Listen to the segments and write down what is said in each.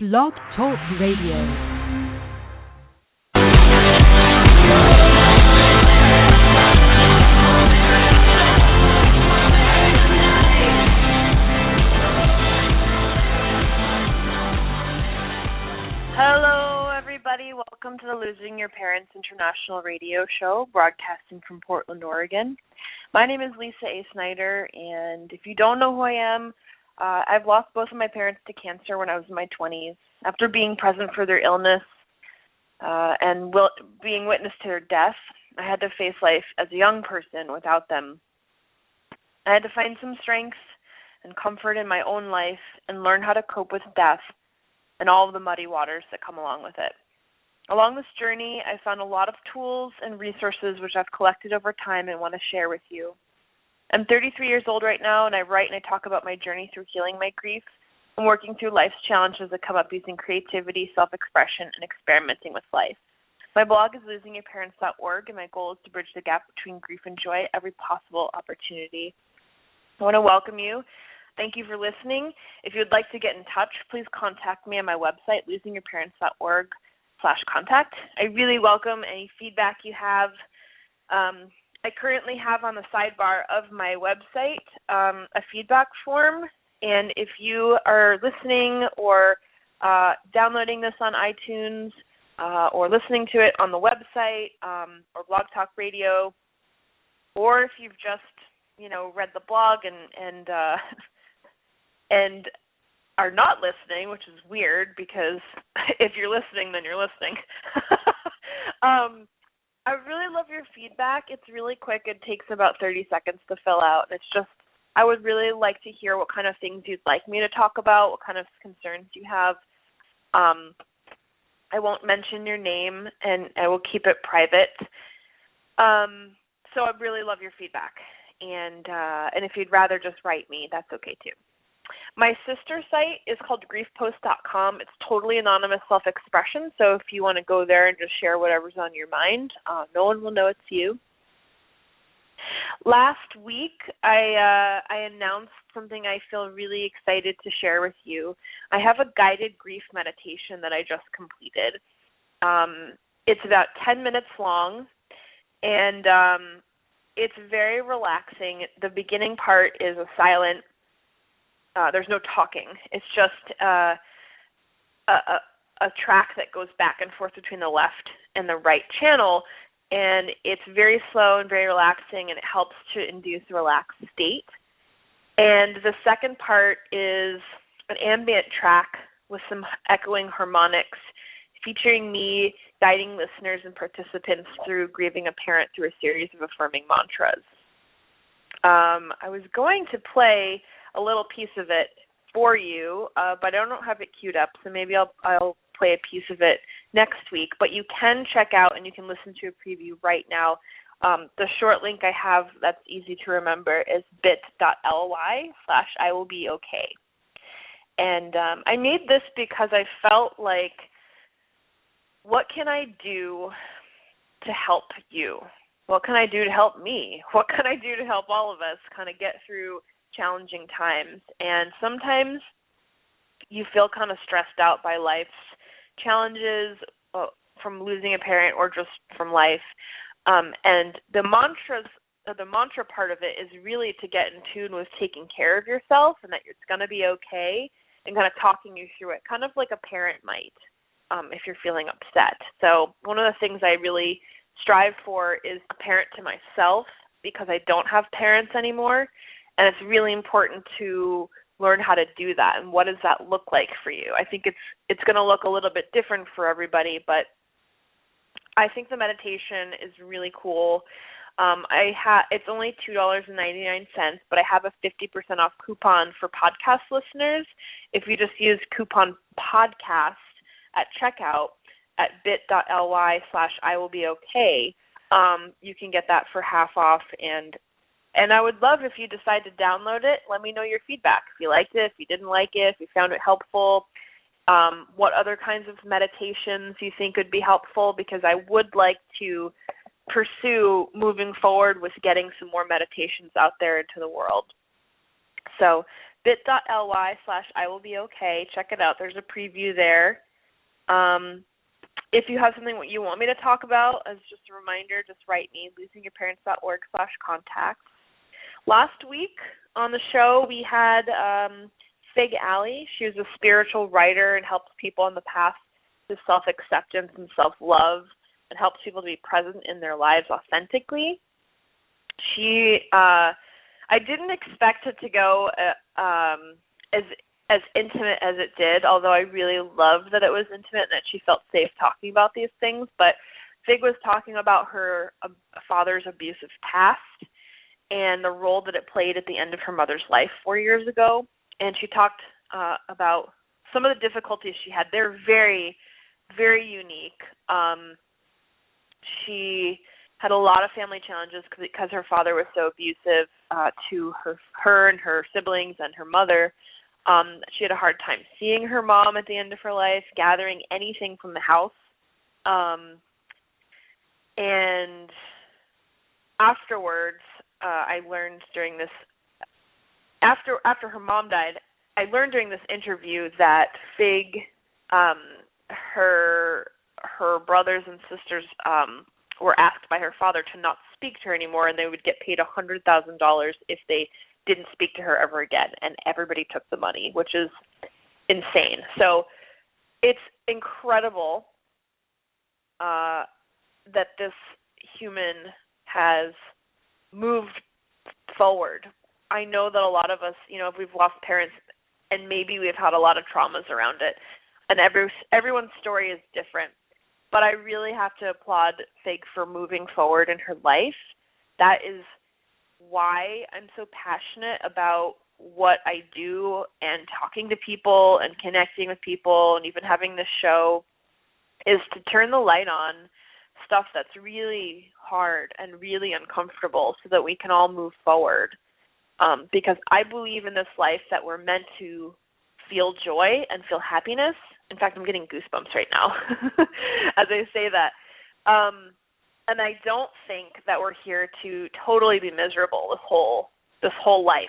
Blog Talk Radio. Hello, everybody. Welcome to the Losing Your Parents International Radio Show, broadcasting from Portland, Oregon. My name is Lisa A. Snyder, and if you don't know who I am, I've lost both of my parents to cancer when I was in my 20s. After being present for their illness and being witness to their death, I had to face life as a young person without them. I had to find some strength and comfort in my own life and learn how to cope with death and all of the muddy waters that come along with it. Along this journey, I found a lot of tools and resources which I've collected over time and want to share with you. I'm 33 years old right now, and I write and I talk about my journey through healing my grief and working through life's challenges that come up using creativity, self-expression, and experimenting with life. My blog is losingyourparents.org, and my goal is to bridge the gap between grief and joy at every possible opportunity. I want to welcome you. Thank you for listening. If you would like to get in touch, please contact me on my website, losingyourparents.org/contact. I really welcome any feedback you have. I currently have on the sidebar of my website a feedback form, and if you are listening or downloading this on iTunes or listening to it on the website or Blog Talk Radio, or if you've just read the blog and are not listening, which is weird because if you're listening, then you're listening. I really love your feedback. It's really quick. It takes about 30 seconds to fill out. It's just, I would really like to hear what kind of things you'd like me to talk about, what kind of concerns you have. I won't mention your name, and I will keep it private. So I really love your feedback. And if you'd rather just write me, that's okay too. My sister site is called griefpost.com. It's totally anonymous self-expression, so if you want to go there and just share whatever's on your mind, no one will know it's you. Last week, I announced something I feel really excited to share with you. I have a guided grief meditation that I just completed. It's about 10 minutes long, and it's very relaxing. The beginning part is a silent. There's no talking. It's just a track that goes back and forth between the left and the right channel, and it's very slow and very relaxing, and it helps to induce a relaxed state. And the second part is an ambient track with some echoing harmonics featuring me guiding listeners and participants through grieving a parent through a series of affirming mantras. I was going to play a little piece of it for you, but I don't have it queued up, so maybe I'll play a piece of it next week. But you can check out and you can listen to a preview right now. The short link I have that's easy to remember is bit.ly/I-will-be-okay. And I made this because I felt like, what can I do to help you? What can I do to help me? What can I do to help all of us kind of get through challenging times? And sometimes you feel kind of stressed out by life's challenges from losing a parent or just from life. And the mantra part of it is really to get in tune with taking care of yourself and that it's going to be okay, and kind of talking you through it, kind of like a parent might if you're feeling upset. So one of the things I really strive for is a parent to myself, because I don't have parents anymore. And it's really important to learn how to do that. And what does that look like for you? I think it's going to look a little bit different for everybody, but I think the meditation is really cool. It's only $2.99, but I have a 50% off coupon for podcast listeners. If you just use coupon podcast at checkout at bit.ly/I-will-be-okay, you can get that for half off. And I would love if you decide to download it. Let me know your feedback. If you liked it, if you didn't like it, if you found it helpful, what other kinds of meditations you think would be helpful, because I would like to pursue moving forward with getting some more meditations out there into the world. So bit.ly/IWillBeOK. Check it out. There's a preview there. If you have something you want me to talk about, as just a reminder, just write me, losingyourparents.org/contact. Last week on the show, we had Fig Alley. She was a spiritual writer and helps people on the path to self-acceptance and self-love and helps people to be present in their lives authentically. I didn't expect it to go as intimate as it did, although I really loved that it was intimate and that she felt safe talking about these things. But Fig was talking about her father's abusive past and the role that it played at the end of her mother's life 4 years ago. And she talked about some of the difficulties she had. They're very, very unique. She had a lot of family challenges because her father was so abusive to her and her siblings and her mother. She had a hard time seeing her mom at the end of her life, gathering anything from the house. And afterwards, I learned during this, after her mom died, I learned during this interview that Fig, her brothers and sisters were asked by her father to not speak to her anymore, and they would get paid $100,000 if they didn't speak to her ever again, and everybody took the money, which is insane. So it's incredible that this human has moved forward. I know that a lot of us, if we've lost parents, and maybe we've had a lot of traumas around it, and everyone's story is different. But I really have to applaud Fig for moving forward in her life. That is why I'm so passionate about what I do and talking to people and connecting with people and even having this show, is to turn the light on stuff that's really hard and really uncomfortable so that we can all move forward. Because I believe in this life that we're meant to feel joy and feel happiness. In fact, I'm getting goosebumps right now as I say that. And I don't think that we're here to totally be miserable this whole life.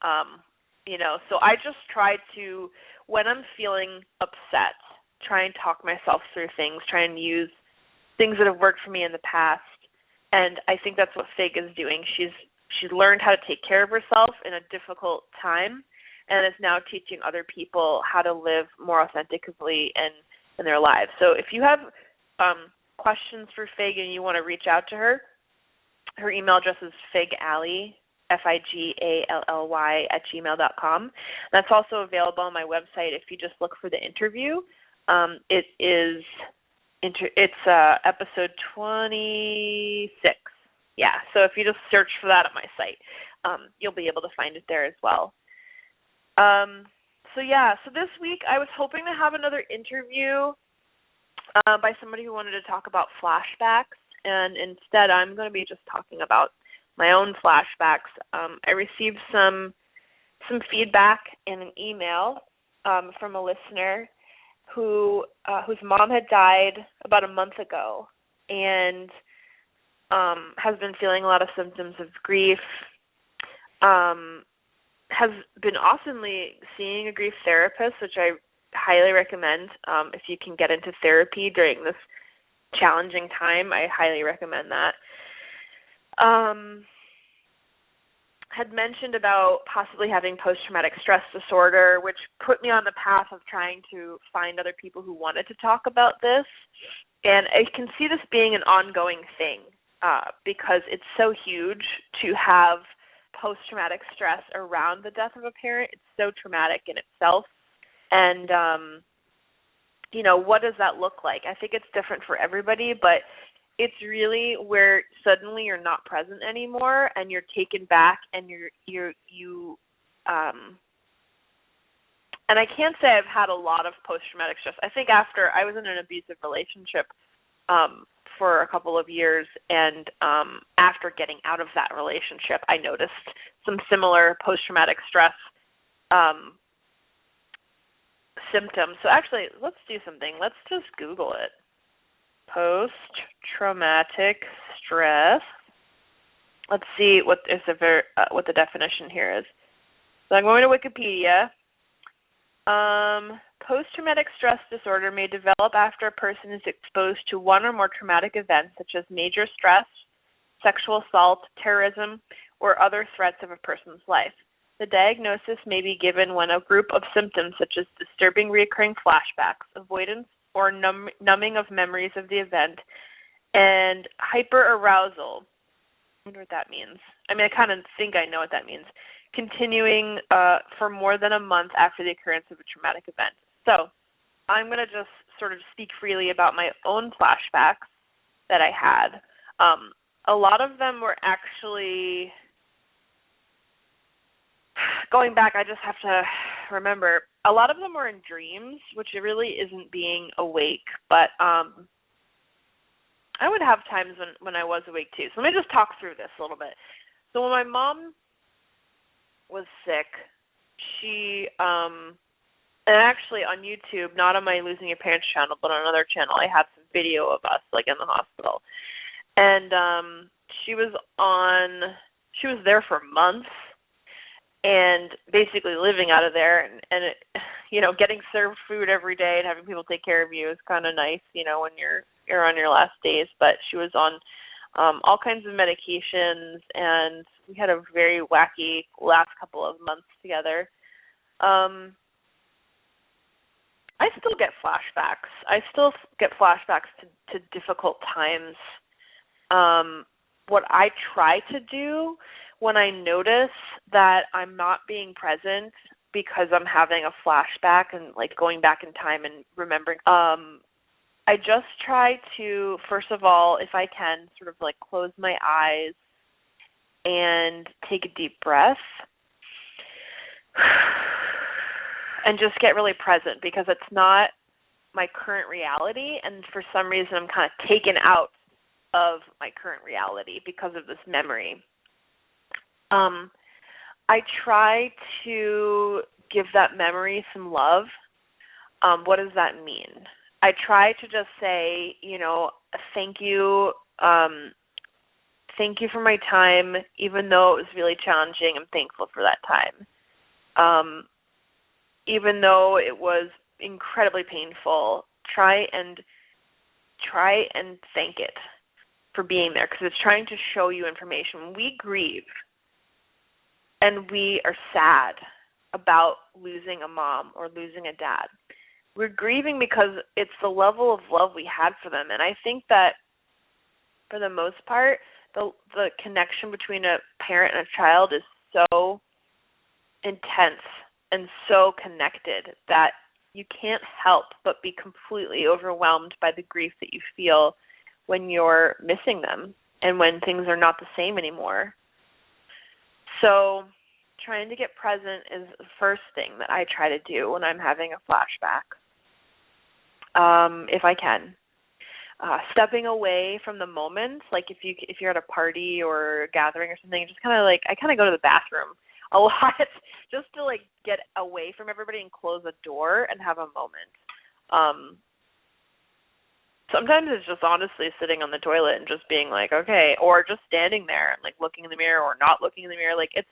So I just try to, when I'm feeling upset, try and talk myself through things, try and use things that have worked for me in the past. And I think that's what Fig is doing. She's learned how to take care of herself in a difficult time, and is now teaching other people how to live more authentically in their lives. So if you have questions for Fig and you want to reach out to her, her email address is figally, FIGALLY @gmail.com. That's also available on my website if you just look for the interview. It's episode 26. Yeah, so if you just search for that on my site, you'll be able to find it there as well. So this week I was hoping to have another interview by somebody who wanted to talk about flashbacks, and instead I'm going to be just talking about my own flashbacks. I received some feedback in an email from a listener whose mom had died about a month ago, and has been feeling a lot of symptoms of grief, has been awesomely seeing a grief therapist, which I highly recommend. If you can get into therapy during this challenging time, I highly recommend that. Had mentioned about possibly having post-traumatic stress disorder, which put me on the path of trying to find other people who wanted to talk about this. And I can see this being an ongoing thing because it's so huge to have post-traumatic stress around the death of a parent. It's so traumatic in itself. And, what does that look like? I think it's different for everybody, but it's really where suddenly you're not present anymore and you're taken back and and I can't say I've had a lot of post-traumatic stress. I think after I was in an abusive relationship for a couple of years, and after getting out of that relationship, I noticed some similar post-traumatic stress symptoms. So actually, let's do something. Let's just Google it. Post-traumatic stress. Let's see what the definition here is. So I'm going to Wikipedia. Post-traumatic stress disorder may develop after a person is exposed to one or more traumatic events such as major stress, sexual assault, terrorism, or other threats of a person's life. The diagnosis may be given when a group of symptoms such as disturbing recurring flashbacks, avoidance or numbing of memories of the event, and hyperarousal. I wonder what that means. I mean, I kind of think I know what that means. Continuing for more than a month after the occurrence of a traumatic event. So I'm going to just sort of speak freely about my own flashbacks that I had. A lot of them were actually, going back, I just have to remember, a lot of them were in dreams, which really isn't being awake, but I would have times when I was awake too. So let me just talk through this a little bit. So when my mom was sick, she, and actually on YouTube, not on my Losing Your Parents channel, but on another channel, I have some video of us, like, in the hospital. And she was there for months and basically living out of there, and it, getting served food every day and having people take care of you is kind of nice, when you're on your last days. But she was on all kinds of medications, and we had a very wacky last couple of months together. I still get flashbacks. To difficult times. What I try to do when I notice that I'm not being present because I'm having a flashback and, like, going back in time and remembering, I just try to, first of all, if I can, sort of like close my eyes and take a deep breath and just get really present, because it's not my current reality, and for some reason I'm kind of taken out of my current reality because of this memory. I try to give that memory some love. What does that mean? I try to just say, thank you. Thank you for my time, even though it was really challenging. I'm thankful for that time. Even though it was incredibly painful, try and thank it for being there, because it's trying to show you information. When we grieve and we are sad about losing a mom or losing a dad, we're grieving because it's the level of love we had for them. And I think that for the most part, the connection between a parent and a child is so intense and so connected that you can't help but be completely overwhelmed by the grief that you feel when you're missing them and when things are not the same anymore. So trying to get present is the first thing that I try to do when I'm having a flashback, if I can. Stepping away from the moment, like if you're at a party or a gathering or something, just kind of like, I kind of go to the bathroom a lot just to, like, get away from everybody and close a door and have a moment. Sometimes it's just honestly sitting on the toilet and just being like, okay, or just standing there and, like, looking in the mirror or not looking in the mirror. Like, it's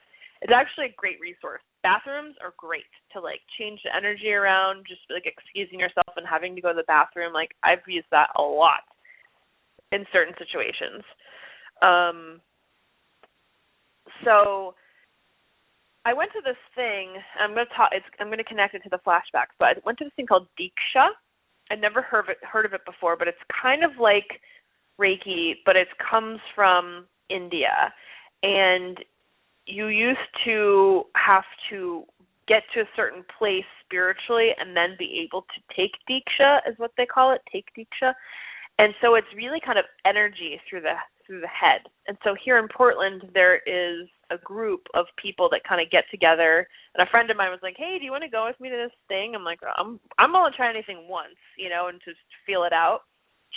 actually a great resource. Bathrooms are great to, like, change the energy around, just, like, excusing yourself and having to go to the bathroom. Like, I've used that a lot in certain situations. So I went to this thing. I'm going to connect it to the flashbacks, but I went to this thing called Diksha. I'd never heard of it before, but it's kind of like Reiki, but it comes from India. And you used to have to get to a certain place spiritually and then be able to take Diksha, is what they call it, take Diksha. And so it's really kind of energy through the head. And so here in Portland, there is a group of people that kind of get together. And a friend of mine was like, hey, do you want to go with me to this thing? I'm like, I'm only trying anything once, and to feel it out.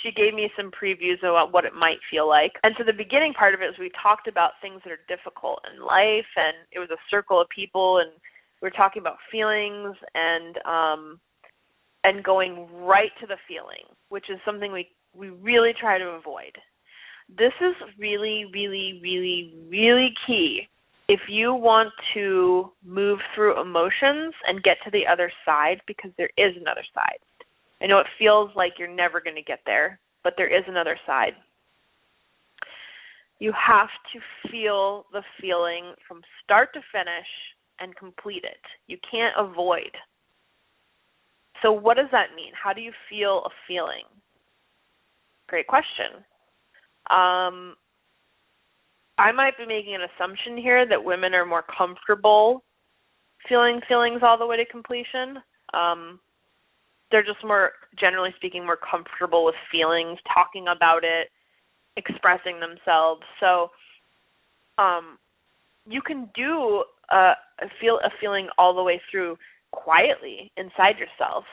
She gave me some previews about what it might feel like. And so the beginning part of it was we talked about things that are difficult in life, and it was a circle of people, and we were talking about feelings and going right to the feeling, which is something we really try to avoid. This is really, really, really, really key if you want to move through emotions and get to the other side, because there is another side. I know it feels like you're never going to get there, but there is another side. You have to feel the feeling from start to finish and complete it. You can't avoid. So what does that mean? How do you feel a feeling? Great question. I might be making an assumption here that women are more comfortable feeling feelings all the way to completion. They're just more, generally speaking, more comfortable with feelings, talking about it, expressing themselves. So you can do feel a feeling all the way through quietly inside yourself.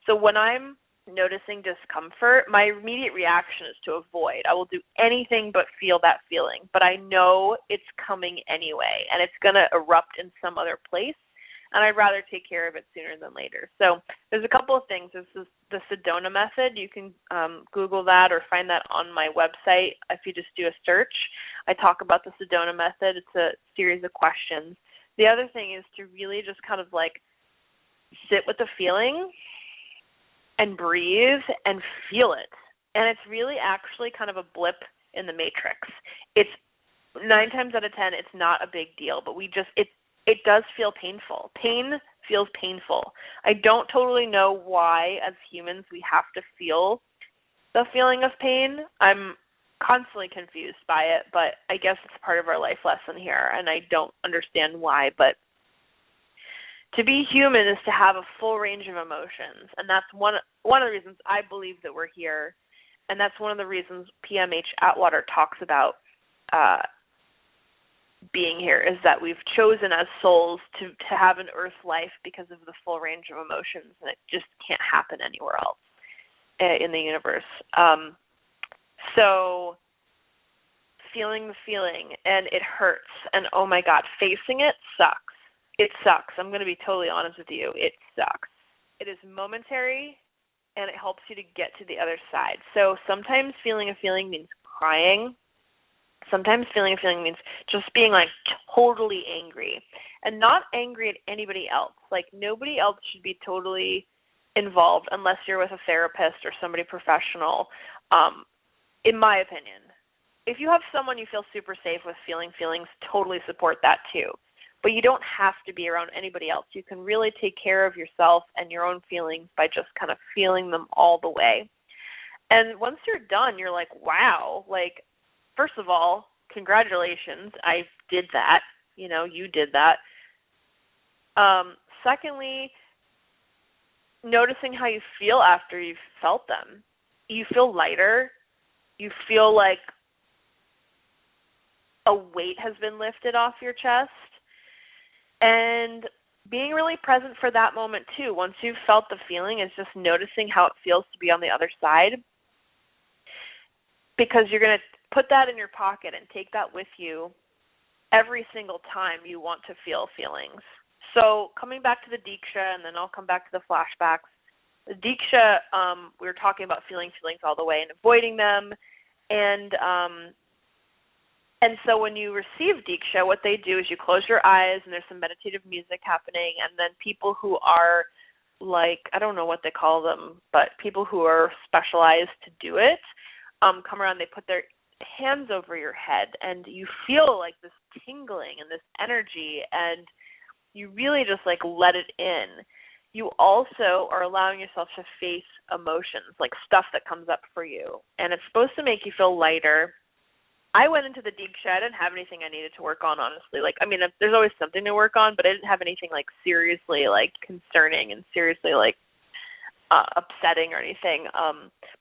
So when I'm noticing discomfort, my immediate reaction is to avoid. I will do anything but feel that feeling, but I know it's coming anyway, and it's going to erupt in some other place, and I'd rather take care of it sooner than later. So there's a couple of things. This is the Sedona method. You can Google that or find that on my website. If you just do a search, I talk about the Sedona method. It's a series of questions. The other thing is to really just kind of like sit with the feeling and breathe and feel it. And it's really actually kind of a blip in the matrix. It's 9 times out of 10, it's not a big deal, but it does feel painful. Pain feels painful. I don't totally know why, as humans, we have to feel the feeling of pain. I'm constantly confused by it, but I guess it's part of our life lesson here, and I don't understand why, but to be human is to have a full range of emotions, and that's one of the reasons I believe that we're here, and that's one of the reasons PMH Atwater talks about being here, is that we've chosen as souls to have an earth life because of the full range of emotions, and it just can't happen anywhere else in the universe. So feeling the feeling, and it hurts, and oh my God, facing it sucks. It sucks. I'm going to be totally honest with you. It sucks. It is momentary, and it helps you to get to the other side. So sometimes feeling a feeling means crying. Sometimes feeling a feeling means just being like totally angry, and not angry at anybody else. Like nobody else should be totally involved unless you're with a therapist or somebody professional, in my opinion. If you have someone you feel super safe with feeling feelings, totally support that too. But you don't have to be around anybody else. You can really take care of yourself and your own feelings by just kind of feeling them all the way. And once you're done, you're like, wow, like, first of all, congratulations, I did that. You know, you did that. Secondly, noticing how you feel after you've felt them. You feel lighter. You feel like a weight has been lifted off your chest. And being really present for that moment too. Once you've felt the feeling, is just noticing how it feels to be on the other side. Because you're going to put that in your pocket and take that with you every single time you want to feel feelings. So coming back to the Diksha, and then I'll come back to the flashbacks. The Diksha, we were talking about feeling feelings all the way and avoiding them. And so when you receive Diksha, what they do is you close your eyes, and there's some meditative music happening, and then people who are like, I don't know what they call them, but people who are specialized to do it come around, they put their hands over your head, and you feel like this tingling and this energy, and you really just like let it in. You also are allowing yourself to face emotions, like stuff that comes up for you, and it's supposed to make you feel lighter. I went into the Diksha. I didn't have anything I needed to work on, honestly. Like, I mean, there's always something to work on, but I didn't have anything like seriously like concerning and seriously like upsetting or anything.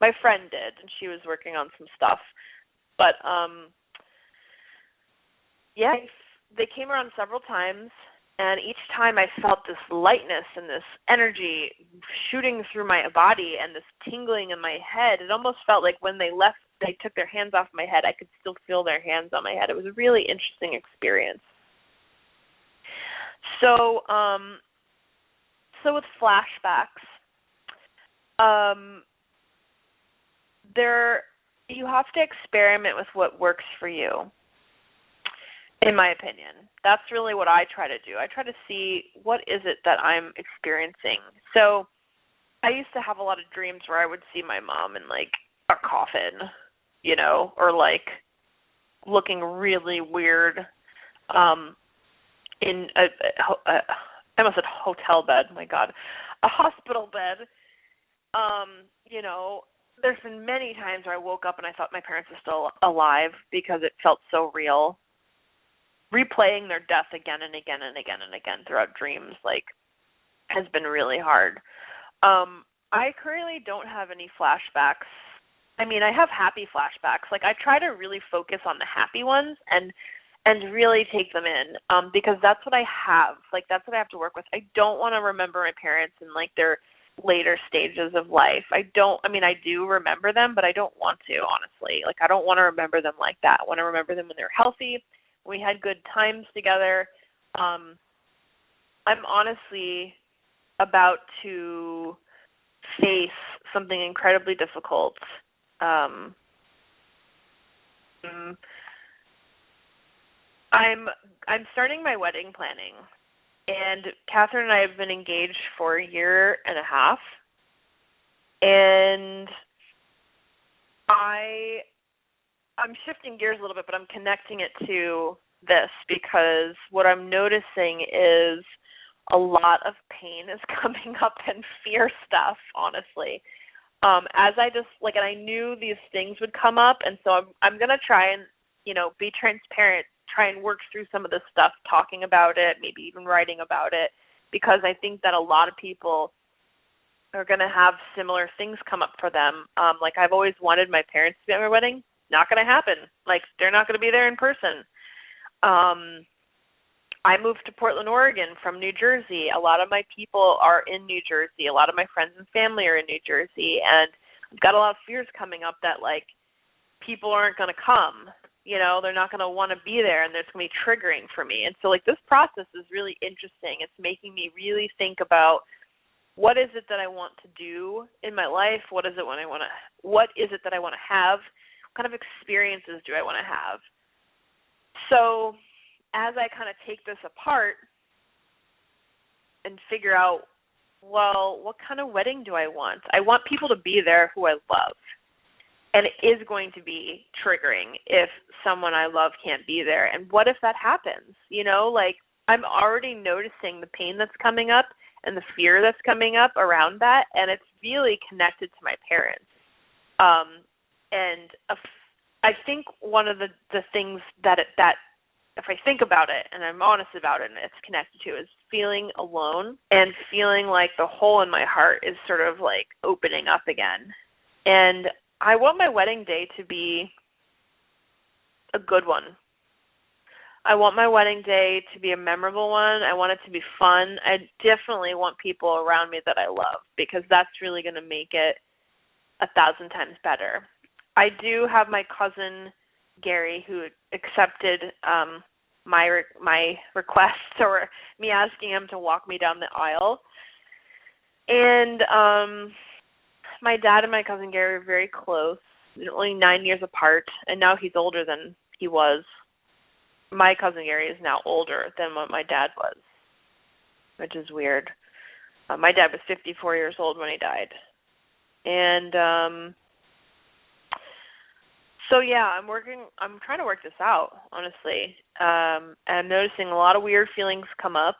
My friend did, and she was working on some stuff. But yeah, they came around several times, and each time I felt this lightness and this energy shooting through my body and this tingling in my head. It almost felt like when they left, they took their hands off my head, I could still feel their hands on my head. It was a really interesting experience. So, so with flashbacks, you have to experiment with what works for you. in my opinion. That's really what I try to do. I try to see what is it that I'm experiencing. So I used to have a lot of dreams where I would see my mom in like a coffin, or like looking really weird in I almost said hotel bed, my God, a hospital bed. There's been many times where I woke up and I thought my parents were still alive because it felt so real. Replaying their death again and again and again and again throughout dreams, like, has been really hard. I currently don't have any flashbacks. I mean, I have happy flashbacks. Like, I try to really focus on the happy ones and really take them in, because that's what I have. Like, that's what I have to work with. I don't want to remember my parents in, like, their later stages of life. I do remember them, but I don't want to, honestly. Like, I don't want to remember them like that. I want to remember them when they're healthy, we had good times together. I'm honestly about to face something incredibly difficult. I'm starting my wedding planning, and Catherine and I have been engaged for a year and a half, and I'm shifting gears a little bit, but I'm connecting it to this because what I'm noticing is a lot of pain is coming up and fear stuff, honestly. As I just, and I knew these things would come up, and so I'm going to try and, be transparent, try and work through some of this stuff, talking about it, maybe even writing about it, because I think that a lot of people are going to have similar things come up for them. I've always wanted my parents to be at my wedding. Not going to happen. They're not going to be there in person. I moved to Portland, Oregon from New Jersey. A lot of my people are in New Jersey. A lot of my friends and family are in New Jersey. And I've got a lot of fears coming up that, people aren't going to come. They're not going to want to be there, and it's going to be triggering for me. And so, this process is really interesting. It's making me really think about what is it that I want to do in my life? What is it that I want to have? What kind of experiences do I want to have? So as I kind of take this apart and figure out, well, what kind of wedding do I want? I want people to be there who I love. And it is going to be triggering if someone I love can't be there. And what if that happens? I'm already noticing the pain that's coming up and the fear that's coming up around that, and it's really connected to my parents. I think one of the things that if I think about it and I'm honest about it and it's connected to is feeling alone and feeling like the hole in my heart is sort of opening up again. And I want my wedding day to be a good one. I want my wedding day to be a memorable one. I want it to be fun. I definitely want people around me that I love, because that's really going to make it 1,000 times better. I do have my cousin Gary, who accepted my request, or me asking him to walk me down the aisle. And my dad and my cousin Gary are very close. They're only 9 years apart, and now he's older than he was. My cousin Gary is now older than what my dad was, which is weird. My dad was 54 years old when he died. And so yeah, I'm trying to work this out, honestly. And I'm noticing a lot of weird feelings come up,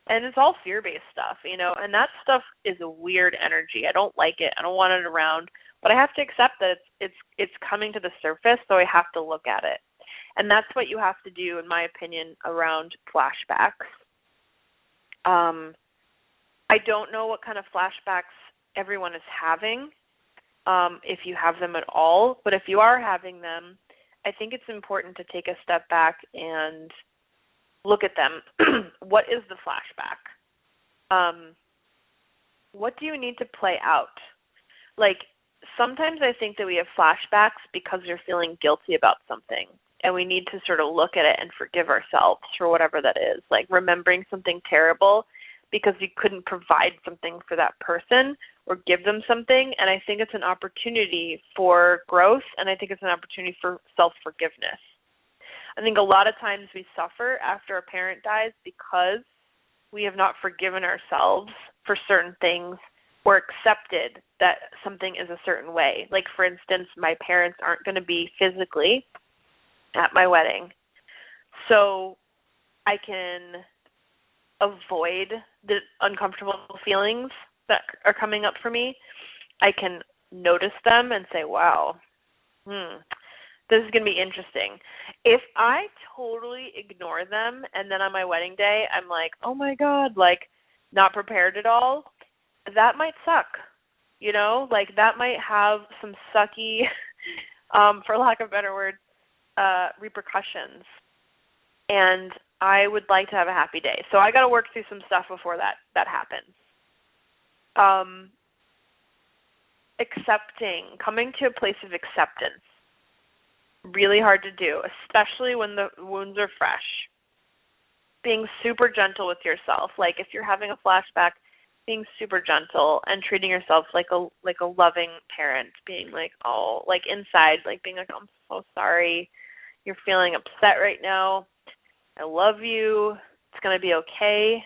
and it's all fear-based stuff, and that stuff is a weird energy. I don't like it. I don't want it around, but I have to accept that it's coming to the surface, so I have to look at it. And that's what you have to do, in my opinion, around flashbacks. I don't know what kind of flashbacks everyone is having, if you have them at all, but if you are having them, I think it's important to take a step back and look at them. What is the flashback? What do you need to play out? Sometimes I think that we have flashbacks because we're feeling guilty about something, and we need to sort of look at it and forgive ourselves for whatever that is, remembering something terrible because we couldn't provide something for that person or give them something. And I think it's an opportunity for growth, and I think it's an opportunity for self-forgiveness. I think a lot of times we suffer after a parent dies because we have not forgiven ourselves for certain things or accepted that something is a certain way. Like, for instance, my parents aren't going to be physically at my wedding. So I can avoid the uncomfortable feelings that are coming up for me. I can notice them and say, wow, this is going to be interesting. If I totally ignore them and then on my wedding day I'm like, oh my God, like not prepared at all, that might suck. You know, like that might have some sucky, for lack of a better word, repercussions. And I would like to have a happy day. So I got to work through some stuff before that happens. Accepting, coming to a place of acceptance. Really hard to do, especially when the wounds are fresh. Being super gentle with yourself. Like if you're having a flashback, being super gentle and treating yourself like a loving parent. Being like, oh, like inside, like being like, I'm so sorry. You're feeling upset right now. I love you. It's going to be okay.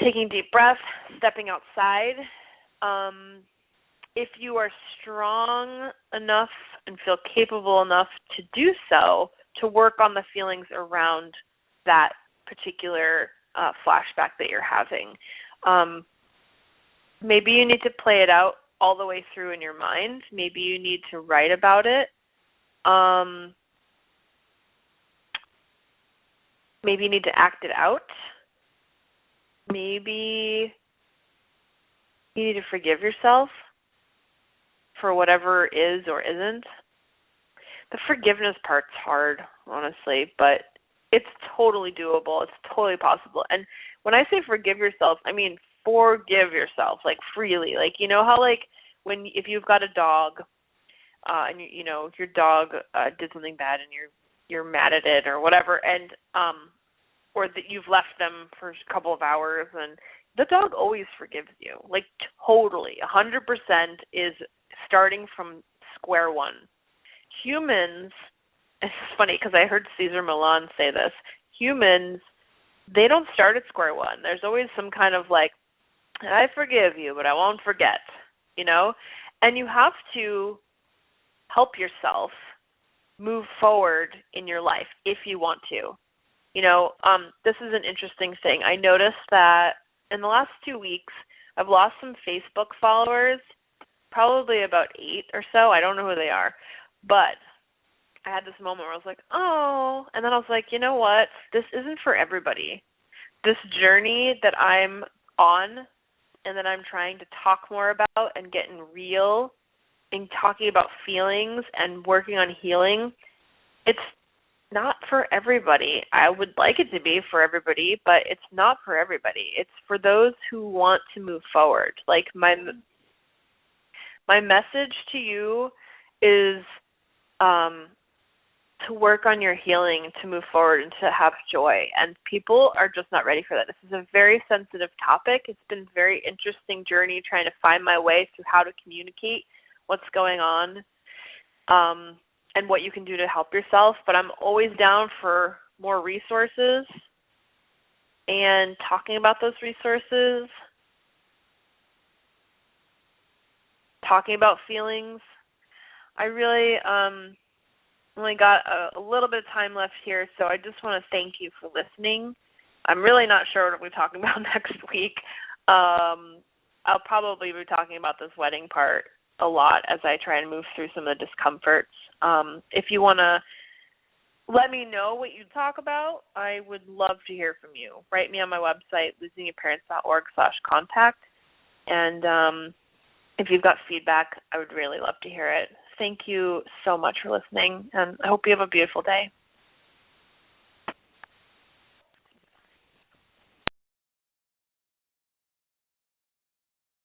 Taking deep breaths, stepping outside. If you are strong enough and feel capable enough to do so, to work on the feelings around that particular flashback that you're having. Maybe you need to play it out all the way through in your mind. Maybe you need to write about it. Maybe you need to act it out. Maybe you need to forgive yourself for whatever is or isn't. The forgiveness part's hard, honestly, but it's totally doable. It's totally possible. And when I say forgive yourself, I mean forgive yourself, like freely. Like, you know how like if you've got a dog and you know your dog did something bad and you're mad at it or whatever, and or that you've left them for a couple of hours, and the dog always forgives you, like totally, 100% is starting from square one. Humans, it's funny because I heard Cesar Millan say this, humans, they don't start at square one. There's always some kind of like, I forgive you, but I won't forget, you know? And you have to help yourself move forward in your life if you want to. You know, this is an interesting thing. I noticed that in the last 2 weeks, I've lost some Facebook followers, probably about 8 or so. I don't know who they are. But I had this moment where I was like, oh, and then I was like, you know what? This isn't for everybody. This journey that I'm on and that I'm trying to talk more about and getting real and talking about feelings and working on healing, it's not for everybody. I would like it to be for everybody, but it's not for everybody. It's for those who want to move forward. Like my message to you is to work on your healing, to move forward, and to have joy. And people are just not ready for that. This is a very sensitive topic. It's been a very interesting journey trying to find my way through how to communicate what's going on. And what you can do to help yourself, but I'm always down for more resources and talking about those resources, talking about feelings. I really only got a little bit of time left here, so I just want to thank you for listening. I'm really not sure what we're talking about next week. I'll probably be talking about this wedding part a lot as I try and move through some of the discomforts. If you want to let me know what you talk about, I would love to hear from you. Write me on my website, losingyourparents.org/contact. And if you've got feedback, I would really love to hear it. Thank you so much for listening, and I hope you have a beautiful day.